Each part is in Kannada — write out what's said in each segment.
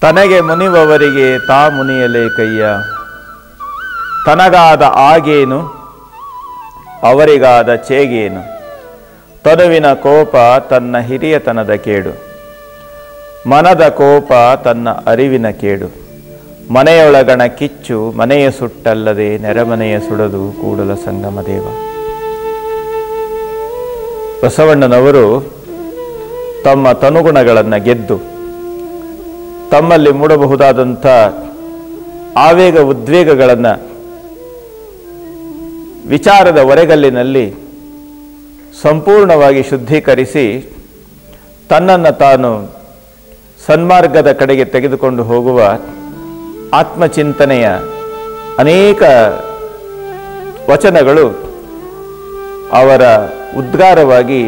ತನಗೆ ಮುನಿವವರಿಗೆ ತಾ ಮುನಿಯಲೇ ಕಯ್ಯ. ತನಗಾದ ಆಗೇನು ಅವರಿಗಾದ ಚೇಗೇನು. ತನುವಿನ ಕೋಪ ತನ್ನ ಹಿರಿಯತನದ ಕೇಡು. ಮನದ ಕೋಪ ತನ್ನ ಅರಿವಿನ ಕೇಡು. ಮನೆಯೊಳಗಣ ಕಿಚ್ಚು ಮನೆಯ ಸುಟ್ಟಲ್ಲದೆ ನೆರೆಮನೆಯ ಸುಡದು ಕೂಡಲ ಸಂಗಮ ದೇವ. ಬಸವಣ್ಣನವರು ತಮ್ಮ ತನುಗುಣಗಳನ್ನು ಗೆದ್ದು ತಮ್ಮಲ್ಲಿ ಮೂಡಬಹುದಾದಂಥ ಆವೇಗ ಉದ್ವೇಗಗಳನ್ನು ವಿಚಾರದ ಒರೆಗಲ್ಲಿನಲ್ಲಿ ಸಂಪೂರ್ಣವಾಗಿ ಶುದ್ಧೀಕರಿಸಿ ತನ್ನನ್ನು ತಾನು ಸನ್ಮಾರ್ಗದ ಕಡೆಗೆ ತೆಗೆದುಕೊಂಡು ಹೋಗುವ ಆತ್ಮಚಿಂತನೆಯ ಅನೇಕ ವಚನಗಳು ಅವರ ಉದ್ಗಾರವಾಗಿ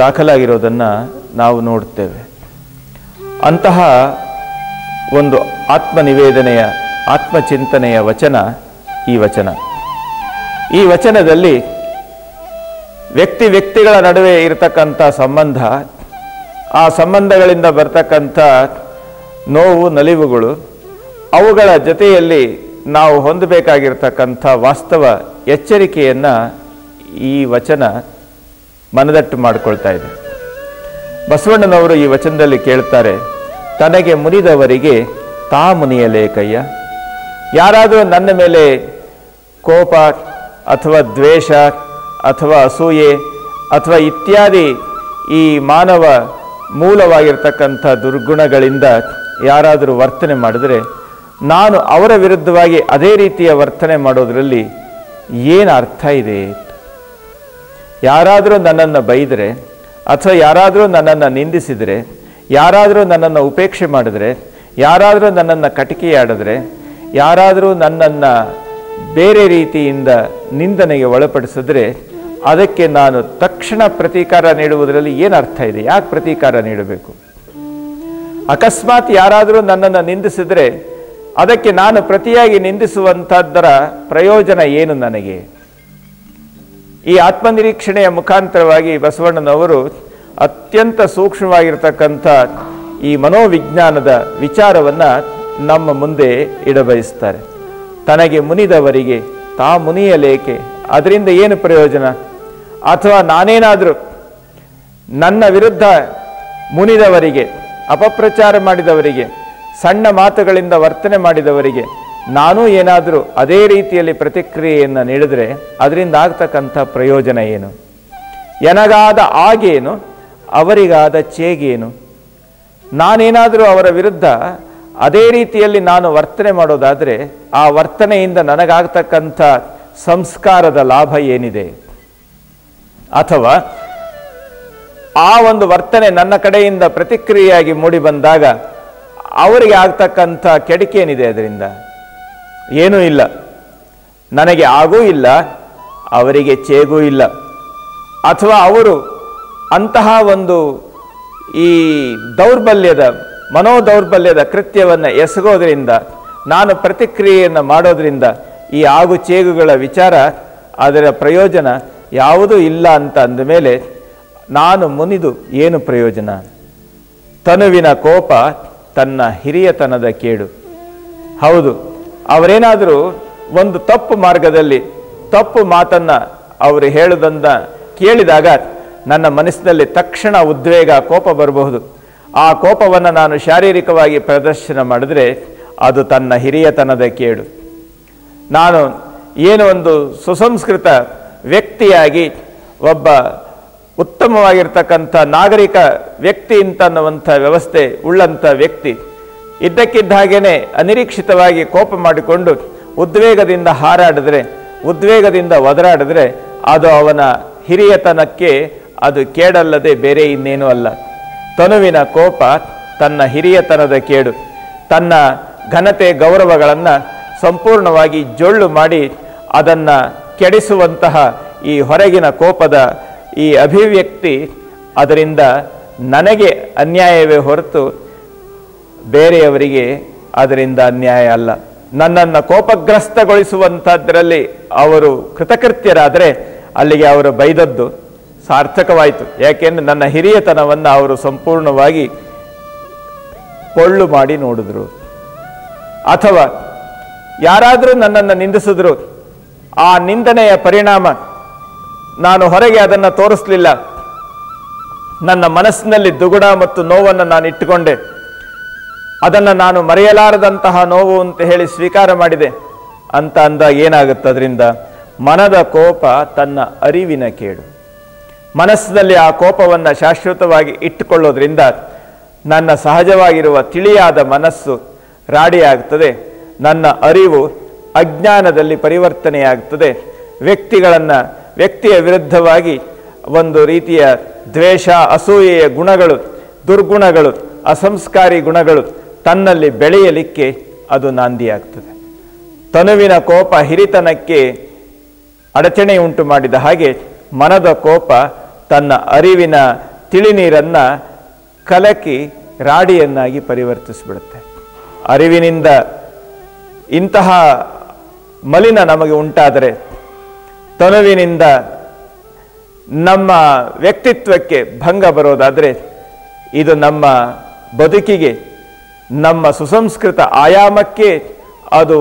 ದಾಖಲಾಗಿರೋದನ್ನು ನಾವು ನೋಡುತ್ತೇವೆ. ಅಂತಹ ಒಂದು ಆತ್ಮನಿವೇದನೆಯ ಆತ್ಮಚಿಂತನೆಯ ವಚನ ಈ ವಚನ. ಈ ವಚನದಲ್ಲಿ ವ್ಯಕ್ತಿಗಳ ನಡುವೆ ಇರತಕ್ಕಂಥ ಸಂಬಂಧ, ಆ ಸಂಬಂಧಗಳಿಂದ ಬರ್ತಕ್ಕಂಥ ನೋವು ನಲಿವುಗಳು, ಅವುಗಳ ಜೊತೆಯಲ್ಲಿ ನಾವು ಹೊಂದಬೇಕಾಗಿರ್ತಕ್ಕಂಥ ವಾಸ್ತವ ಎಚ್ಚರಿಕೆಯನ್ನು ಈ ವಚನ ಮನದಟ್ಟು ಮಾಡಿಕೊಳ್ತಾ ಇದೆ. ಬಸವಣ್ಣನವರು ಈ ವಚನದಲ್ಲಿ ಕೇಳ್ತಾರೆ, ತನಗೆ ಮುನಿದವರಿಗೆ ತಾ ಮುನಿಯಲೇ ಕಯ್ಯ. ಯಾರಾದರೂ ನನ್ನ ಮೇಲೆ ಕೋಪ ಅಥವಾ ದ್ವೇಷ ಅಥವಾ ಅಸೂಯೆ ಅಥವಾ ಇತ್ಯಾದಿ ಈ ಮಾನವ ಮೂಲವಾಗಿರ್ತಕ್ಕಂಥ ದುರ್ಗುಣಗಳಿಂದ ಯಾರಾದರೂ ವರ್ತನೆ ಮಾಡಿದರೆ ನಾನು ಅವರ ವಿರುದ್ಧವಾಗಿ ಅದೇ ರೀತಿಯ ವರ್ತನೆ ಮಾಡೋದರಲ್ಲಿ ಏನು ಅರ್ಥ ಇದೆ? ಯಾರಾದರೂ ನನ್ನನ್ನು ಬೈದರೆ ಅಥವಾ ಯಾರಾದರೂ ನನ್ನನ್ನು ನಿಂದಿಸಿದರೆ, ಯಾರಾದರೂ ನನ್ನನ್ನು ಉಪೇಕ್ಷೆ ಮಾಡಿದರೆ, ಯಾರಾದರೂ ನನ್ನನ್ನು ಕಟಿಕೆಯಾಡಿದ್ರೆ, ಯಾರಾದರೂ ನನ್ನನ್ನು ಬೇರೆ ರೀತಿಯಿಂದ ನಿಂದನೆಗೆ ಒಳಪಡಿಸಿದ್ರೆ ಅದಕ್ಕೆ ನಾನು ತಕ್ಷಣ ಪ್ರತೀಕಾರ ನೀಡುವುದರಲ್ಲಿ ಏನು ಅರ್ಥ ಇದೆ? ಯಾಕೆ ಪ್ರತೀಕಾರ ನೀಡಬೇಕು? ಅಕಸ್ಮಾತ್ ಯಾರಾದರೂ ನನ್ನನ್ನು ನಿಂದಿಸಿದರೆ ಅದಕ್ಕೆ ನಾನು ಪ್ರತಿಯಾಗಿ ನಿಂದಿಸುವಂಥದ್ದರ ಪ್ರಯೋಜನ ಏನು ನನಗೆ? ಈ ಆತ್ಮನಿರೀಕ್ಷಣೆಯ ಮುಖಾಂತರವಾಗಿ ಬಸವಣ್ಣನವರು ಅತ್ಯಂತ ಸೂಕ್ಷ್ಮವಾಗಿರ್ತಕ್ಕಂಥ ಈ ಮನೋವಿಜ್ಞಾನದ ವಿಚಾರವನ್ನು ನಮ್ಮ ಮುಂದೆ ಇಡಬಯಸ್ತಾರೆ. ತನಗೆ ಮುನಿದವರಿಗೆ ತಾ ಮುನಿಯಲೇಕೆ, ಅದರಿಂದ ಏನು ಪ್ರಯೋಜನ? ಅಥವಾ ನಾನೇನಾದರೂ ನನ್ನ ವಿರುದ್ಧ ಮುನಿದವರಿಗೆ, ಅಪಪ್ರಚಾರ ಮಾಡಿದವರಿಗೆ, ಸಣ್ಣ ಮಾತುಗಳಿಂದ ವರ್ತನೆ ಮಾಡಿದವರಿಗೆ ನಾನೂ ಏನಾದರೂ ಅದೇ ರೀತಿಯಲ್ಲಿ ಪ್ರತಿಕ್ರಿಯೆಯನ್ನು ನೀಡಿದರೆ ಅದರಿಂದ ಆಗ್ತಕ್ಕಂಥ ಪ್ರಯೋಜನ ಏನು? ಎನಗಾದ ಆಗೇನು ಅವರಿಗಾದ ಚೇಗೇನು. ನಾನೇನಾದರೂ ಅವರ ವಿರುದ್ಧ ಅದೇ ರೀತಿಯಲ್ಲಿ ನಾನು ವರ್ತನೆ ಮಾಡೋದಾದರೆ ಆ ವರ್ತನೆಯಿಂದ ನನಗಾಗ್ತಕ್ಕಂಥ ಸಂಸ್ಕಾರದ ಲಾಭ ಏನಿದೆ? ಅಥವಾ ಆ ಒಂದು ವರ್ತನೆ ನನ್ನ ಕಡೆಯಿಂದ ಪ್ರತಿಕ್ರಿಯೆಯಾಗಿ ಮೂಡಿ ಬಂದಾಗ ಅವರಿಗೆ ಆಗ್ತಕ್ಕಂಥ ಕೆಡುಕೇನಿದೆ? ಅದರಿಂದ ಏನೂ ಇಲ್ಲ. ನನಗೆ ಆಗೂ ಇಲ್ಲ, ಅವರಿಗೆ ಚೇಗೂ ಇಲ್ಲ. ಅಥವಾ ಅವರು ಅಂತಹ ಒಂದು ಈ ದೌರ್ಬಲ್ಯದ ಮನೋದೌರ್ಬಲ್ಯದ ಕೃತ್ಯವನ್ನು ಎಸಗೋದ್ರಿಂದ, ನಾನು ಪ್ರತಿಕ್ರಿಯೆಯನ್ನು ಮಾಡೋದ್ರಿಂದ ಈ ಆಗು ಚೇಗುಗಳ ವಿಚಾರ, ಅದರ ಪ್ರಯೋಜನ ಯಾವುದೂ ಇಲ್ಲ ಅಂತ ಅಂದಮೇಲೆ ನಾನು ಮುನಿದು ಏನು ಪ್ರಯೋಜನ? ತನುವಿನ ಕೋಪ ತನ್ನ ಹಿರಿಯತನದ ಕೇಡು. ಹೌದು, ಅವರೇನಾದರೂ ಒಂದು ತಪ್ಪು ಮಾರ್ಗದಲ್ಲಿ ತಪ್ಪು ಮಾತನ್ನು ಅವರು ಹೇಳುವುದನ್ನು ಕೇಳಿದಾಗ ನನ್ನ ಮನಸ್ಸಿನಲ್ಲಿ ತಕ್ಷಣ ಉದ್ವೇಗ, ಕೋಪ ಬರಬಹುದು. ಆ ಕೋಪವನ್ನು ನಾನು ಶಾರೀರಿಕವಾಗಿ ಪ್ರದರ್ಶನ ಮಾಡಿದ್ರೆ ಅದು ತನ್ನ ಹಿರಿಯತನದ ಕೇಡು. ನಾನು ಏನು ಒಂದು ಸುಸಂಸ್ಕೃತ ವ್ಯಕ್ತಿಯಾಗಿ, ಒಬ್ಬ ಉತ್ತಮವಾಗಿರ್ತಕ್ಕಂಥ ನಾಗರಿಕ ವ್ಯಕ್ತಿ ಅಂತನ್ನುವಂಥ ವ್ಯವಸ್ಥೆ ಉಳ್ಳಂಥ ವ್ಯಕ್ತಿ ಇದ್ದಕ್ಕಿದ್ದ ಹಾಗೇನೆ ಅನಿರೀಕ್ಷಿತವಾಗಿ ಕೋಪ ಮಾಡಿಕೊಂಡು ಉದ್ವೇಗದಿಂದ ಹಾರಾಡಿದ್ರೆ, ಉದ್ವೇಗದಿಂದ ಒದರಾಡಿದ್ರೆ ಅದು ಅವನ ಹಿರಿಯತನಕ್ಕೆ ಅದು ಕೇಡಲ್ಲದೆ ಬೇರೆ ಇನ್ನೇನೂ ಅಲ್ಲ. ತನುವಿನ ಕೋಪ ತನ್ನ ಹಿರಿಯತನದ ಕೇಡು. ತನ್ನ ಘನತೆ ಗೌರವಗಳನ್ನು ಸಂಪೂರ್ಣವಾಗಿ ಜೊಳ್ಳು ಮಾಡಿ ಅದನ್ನು ಕೆಡಿಸುವಂತಹ ಈ ಹೊರಗಿನ ಕೋಪದ ಈ ಅಭಿವ್ಯಕ್ತಿ, ಅದರಿಂದ ನನಗೆ ಅನ್ಯಾಯವೇ ಹೊರತು ಬೇರೆಯವರಿಗೆ ಅದರಿಂದ ಅನ್ಯಾಯ ಅಲ್ಲ. ನನ್ನನ್ನು ಕೋಪಗ್ರಸ್ತಗೊಳಿಸುವಂಥದ್ರಲ್ಲಿ ಅವರು ಕೃತಕೃತ್ಯರಾದರೆ ಅಲ್ಲಿಗೆ ಅವರು ಬೈದದ್ದು ಸಾರ್ಥಕವಾಯಿತು. ಯಾಕೆಂದರೆ ನನ್ನ ಹಿರಿಯತನವನ್ನು ಅವರು ಸಂಪೂರ್ಣವಾಗಿ ಪೊಳ್ಳು ಮಾಡಿ ನೋಡಿದ್ರು. ಅಥವಾ ಯಾರಾದರೂ ನನ್ನನ್ನು ನಿಂದಿಸಿದ್ರು, ಆ ನಿಂದನೆಯ ಪರಿಣಾಮ ನಾನು ಹೊರಗೆ ಅದನ್ನು ತೋರಿಸಲಿಲ್ಲ, ನನ್ನ ಮನಸ್ಸಿನಲ್ಲಿ ದುಗುಡ ಮತ್ತು ನೋವನ್ನು ನಾನು ಇಟ್ಟುಕೊಂಡೆ, ಅದನ್ನು ನಾನು ಮರೆಯಲಾರದಂತಹ ನೋವು ಅಂತ ಹೇಳಿ ಸ್ವೀಕಾರ ಮಾಡಿದೆ ಅಂತ ಅಂದಾಗ ಏನಾಗುತ್ತೆ? ಅದರಿಂದ ಮನದ ಕೋಪ ತನ್ನ ಅರಿವಿನ ಕೇಡು. ಮನಸ್ಸಿನಲ್ಲಿ ಆ ಕೋಪವನ್ನು ಶಾಶ್ವತವಾಗಿ ಇಟ್ಟುಕೊಳ್ಳೋದ್ರಿಂದ ನನ್ನ ಸಹಜವಾಗಿರುವ ತಿಳಿಯಾದ ಮನಸ್ಸು ರಾಡಿಯಾಗ್ತದೆ, ನನ್ನ ಅರಿವು ಅಜ್ಞಾನದಲ್ಲಿ ಪರಿವರ್ತನೆಯಾಗ್ತದೆ, ವ್ಯಕ್ತಿಯ ವಿರುದ್ಧವಾಗಿ ಒಂದು ರೀತಿಯ ದ್ವೇಷ, ಅಸೂಯೆಯ ಗುಣಗಳು, ದುರ್ಗುಣಗಳು, ಅಸಂಸ್ಕಾರಿ ಗುಣಗಳು ತನ್ನಲ್ಲಿ ಬೆಳೆಯಲಿಕ್ಕೆ ಅದು ನಾಂದಿಯಾಗ್ತದೆ. ತನುವಿನ ಕೋಪ ಹಿರಿತನಕ್ಕೆ ಅಡಚಣೆ ಉಂಟು ಮಾಡಿದ ಹಾಗೆ ಮನದ ಕೋಪ ತನ್ನ ಅರಿವಿನ ತಿಳಿನೀರನ್ನು ಕಲಕಿ ರಾಡಿಯನ್ನಾಗಿ ಪರಿವರ್ತಿಸಿಬಿಡುತ್ತೆ. ಅರಿವಿನಿಂದ ಇಂತಹ ಮಲಿನ ನಮಗೆ ಉಂಟಾದರೆ, ತನುವಿನಿಂದ ನಮ್ಮ ವ್ಯಕ್ತಿತ್ವಕ್ಕೆ ಭಂಗ ಬರೋದಾದರೆ, ಇದು ನಮ್ಮ ಬದುಕಿಗೆ, ನಮ್ಮ ಸುಸಂಸ್ಕೃತ ಆಯಾಮಕ್ಕೆ ಅದು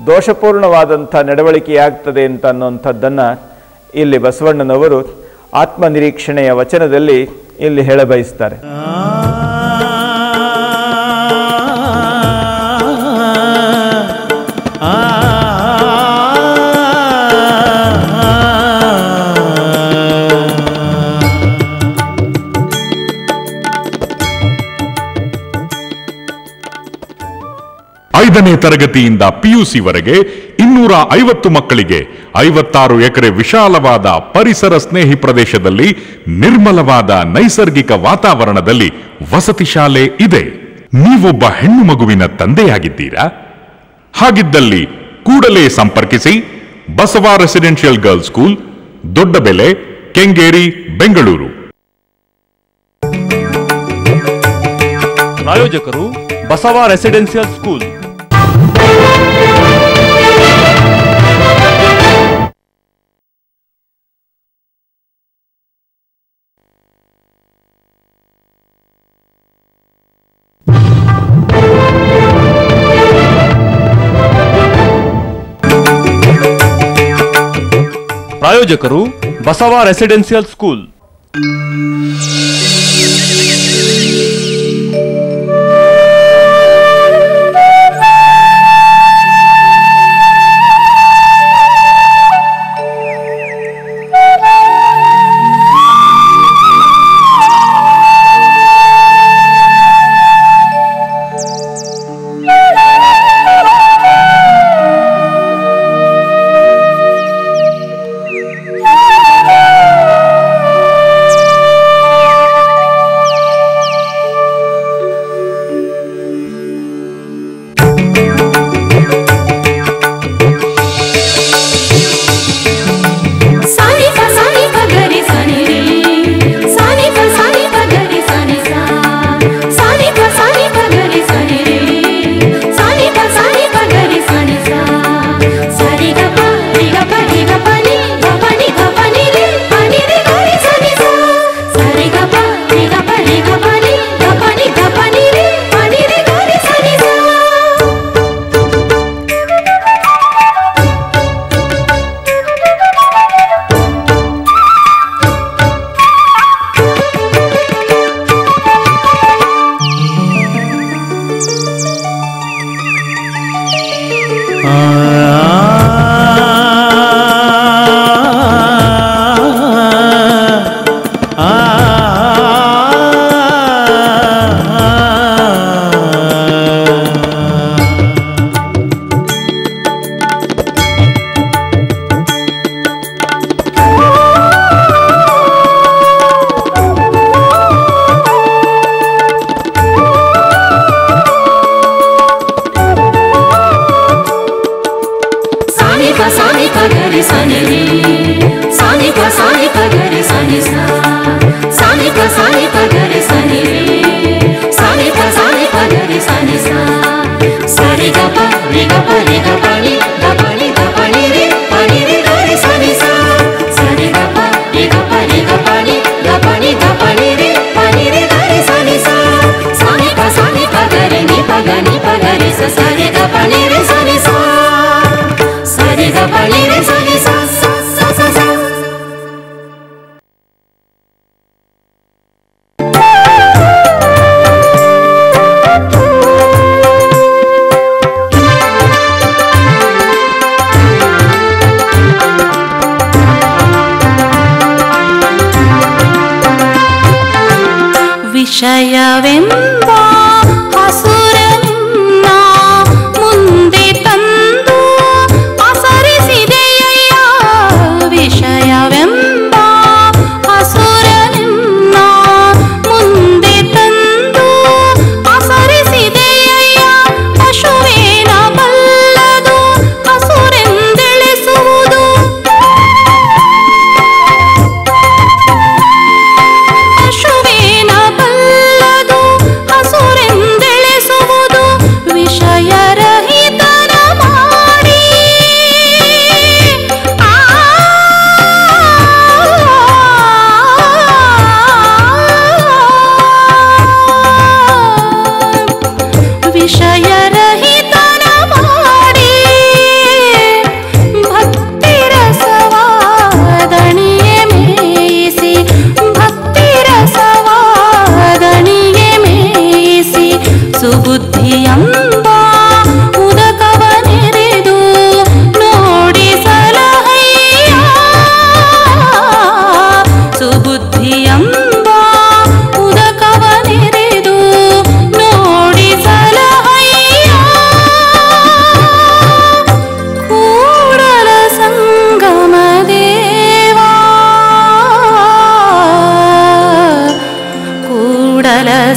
ದೋಷಪೂರ್ಣವಾದಂಥ ನಡವಳಿಕೆಯಾಗ್ತದೆ ಅಂತ ಅನ್ನುವಂಥದ್ದನ್ನು ಇಲ್ಲಿ ಬಸವಣ್ಣನವರು ಆತ್ಮನಿರೀಕ್ಷಣೆಯ ವಚನದಲ್ಲಿ ಇಲ್ಲಿ ಹೇಳಬಯಸ್ತಾರೆ. ಐದನೇ ತರಗತಿಯಿಂದ ಪಿಯುಸಿವರೆಗೆ 250 ಮಕ್ಕಳಿಗೆ 56 ಎಕರೆ ವಿಶಾಲವಾದ ಪರಿಸರ ಸ್ನೇಹಿ ಪ್ರದೇಶದಲ್ಲಿ ನಿರ್ಮಲವಾದ ನೈಸರ್ಗಿಕ ವಾತಾವರಣದಲ್ಲಿ ವಸತಿ ಶಾಲೆ ಇದೆ. ನೀವೊಬ್ಬ ಹೆಣ್ಣು ಮಗುವಿನ ತಂದೆಯಾಗಿದ್ದೀರಾ? ಹಾಗಿದ್ದಲ್ಲಿ ಕೂಡಲೇ ಸಂಪರ್ಕಿಸಿ Basava residential girls school, Doddabele, Kengeri, Bengaluru. ಪ್ರಾಯೋಜಕರು ಬಸವ ರೆಸಿಡೆನ್ಷಿಯಲ್ ಸ್ಕೂಲ್. ಪ್ರಾಯೋಜಕರು ಬಸವ ರೆಸಿಡೆನ್ಷಿಯಲ್ ಸ್ಕೂಲ್.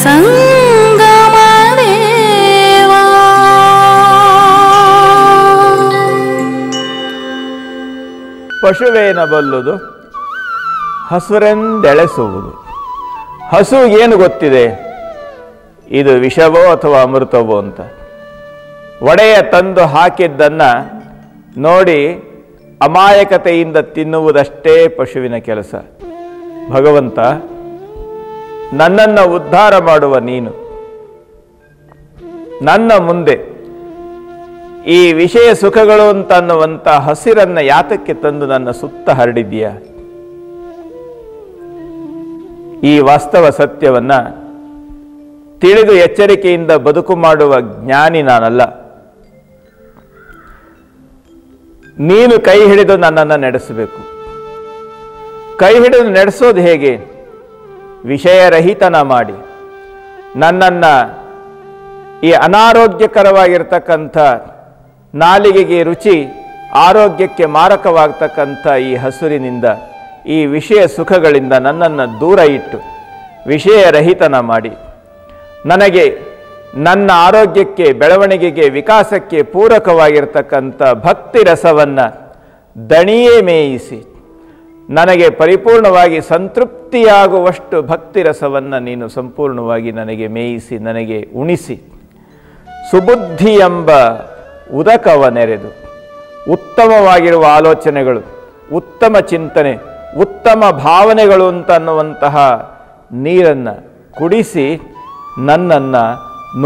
ಸಂಗಮ ದೇವಾ. ಪಶುವೇನ ಬಲ್ಲುದು ಹಸುರೆಂದೆಳೆಸುವುದು. ಹಸು ಏನು ಗೊತ್ತಿದೆ ಇದು ವಿಷವೋ ಅಥವಾ ಅಮೃತವೋ ಅಂತ. ಒಡೆಯ ತಂದು ಹಾಕಿದ್ದನ್ನ ನೋಡಿ ಅಮಾಯಕತೆಯಿಂದ ತಿನ್ನುವುದಷ್ಟೇ ಪಶುವಿನ ಕೆಲಸ. ಭಗವಂತ, ನನ್ನನ್ನು ಉದ್ಧಾರ ಮಾಡುವ ನೀನು ನನ್ನ ಮುಂದೆ ಈ ವಿಷಯ ಸುಖಗಳು ಅಂತನ್ನುವಂಥ ಹಸಿರನ್ನ ಯಾತಕ್ಕೆ ತಂದು ನನ್ನ ಸುತ್ತ ಹರಡಿದೀಯ? ಈ ವಾಸ್ತವ ಸತ್ಯವನ್ನ ತಿಳಿದು ಎಚ್ಚರಿಕೆಯಿಂದ ಬದುಕು ಮಾಡುವ ಜ್ಞಾನಿ ನಾನಲ್ಲ. ನೀನು ಕೈ ಹಿಡಿದು ನನ್ನನ್ನು ನಡೆಸಬೇಕು. ಕೈ ಹಿಡಿದು ನಡೆಸೋದು ಹೇಗೆ? ವಿಷಯರಹಿತನ ಮಾಡಿ ನನ್ನನ್ನು ಈ ಅನಾರೋಗ್ಯಕರವಾಗಿರ್ತಕ್ಕಂಥ, ನಾಲಿಗೆಗೆ ರುಚಿ, ಆರೋಗ್ಯಕ್ಕೆ ಮಾರಕವಾಗ್ತಕ್ಕಂಥ ಈ ಹಸುರಿನಿಂದ, ಈ ವಿಷಯ ಸುಖಗಳಿಂದ ನನ್ನನ್ನು ದೂರ ಇಟ್ಟು ವಿಷಯರಹಿತನ ಮಾಡಿ ನನಗೆ ನನ್ನ ಆರೋಗ್ಯಕ್ಕೆ, ಬೆಳವಣಿಗೆಗೆ, ವಿಕಾಸಕ್ಕೆ ಪೂರಕವಾಗಿರ್ತಕ್ಕಂಥ ಭಕ್ತಿ ರಸವನ್ನು ದಣಿಯೇ ಮೇಯಿಸಿ ನನಗೆ ಪರಿಪೂರ್ಣವಾಗಿ ಸಂತೃಪ್ತಿಯಾಗುವಷ್ಟು ಭಕ್ತಿ ರಸವನ್ನು ನೀನು ಸಂಪೂರ್ಣವಾಗಿ ನನಗೆ ಮೇಯಿಸಿ, ನನಗೆ ಉಣಿಸಿ, ಸುಬುದ್ಧಿ ಎಂಬ ಉದಕವ ನೆರೆದು ಉತ್ತಮವಾಗಿರುವ ಆಲೋಚನೆಗಳು, ಉತ್ತಮ ಚಿಂತನೆ, ಉತ್ತಮ ಭಾವನೆಗಳು ಅಂತನ್ನುವಂತಹ ನೀರನ್ನು ಕುಡಿಸಿ ನನ್ನನ್ನು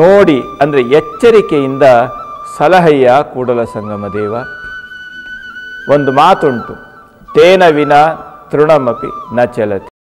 ನೋಡಿ, ಅಂದರೆ ಎಚ್ಚರಿಕೆಯಿಂದ ಸಲಹೆಯ ಕೂಡಲ ಸಂಗಮ ದೇವ. ಒಂದು ಮಾತುಂಟು, ತೇನ ವಿನ ತೃಣಮಪಿ ನ ಚಲತಿ.